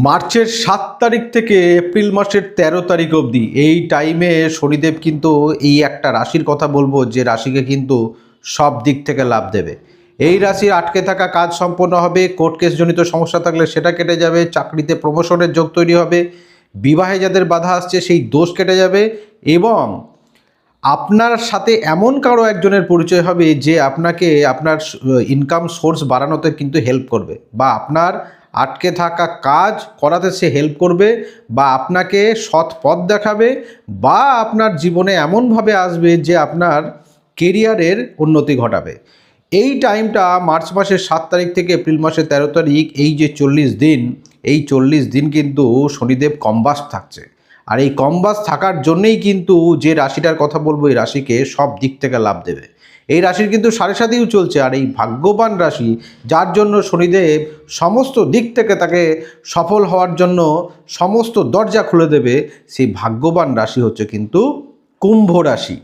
মার্চের 7 তারিখ থেকে এপ্রিল মাসের 13 তারিখ অবধি এই টাইমে শনিদেব কিন্তু এই একটা রাশির কথা বলবো যে রাশিকে কিন্তু সব দিক থেকে লাভ দেবে। এই রাশির আটকে থাকা কাজ সম্পন্ন হবে, কোর্ট কেসজনিত সমস্যা থাকলে সেটা কেটে যাবে, চাকরিতে প্রমোশনের যোগ তৈরি হবে, বিবাহে যাদের বাধা আসছে সেই দোষ কেটে যাবে এবং আপনার সাথে এমন কারো একজনের পরিচয় হবে যে আপনাকে আপনার ইনকাম সোর্স বাড়ানোতে কিন্তু হেল্প করবে বা আপনার আটকে থাকা কাজ করাতে সে হেল্প করবে বা আপনাকে সৎ পথ দেখাবে বা আপনার জীবনে এমনভাবে আসবে যে আপনার কেরিয়ারের উন্নতি ঘটাবে। এই টাইমটা মার্চ মাসের 7 তারিখ থেকে এপ্রিল মাসের 13 তারিখ, এই যে 40 দিন, এই 40 দিন কিন্তু শনিদেব কম্বাস থাকছে। আর এই কম্বাস থাকার জন্যেই কিন্তু যে রাশিটার কথা বলবো এই রাশিকে সব দিক থেকে লাভ দেবে। এই রাশির কিন্তু 7.5 চলছে, আর এই ভাগ্যবান রাশি যার জন্য শনিদেব সমস্ত দিক থেকে তাকে সফল হওয়ার জন্য সমস্ত দরজা খুলে দেবে, সেই ভাগ্যবান রাশি হচ্ছে কিন্তু কুম্ভ রাশি।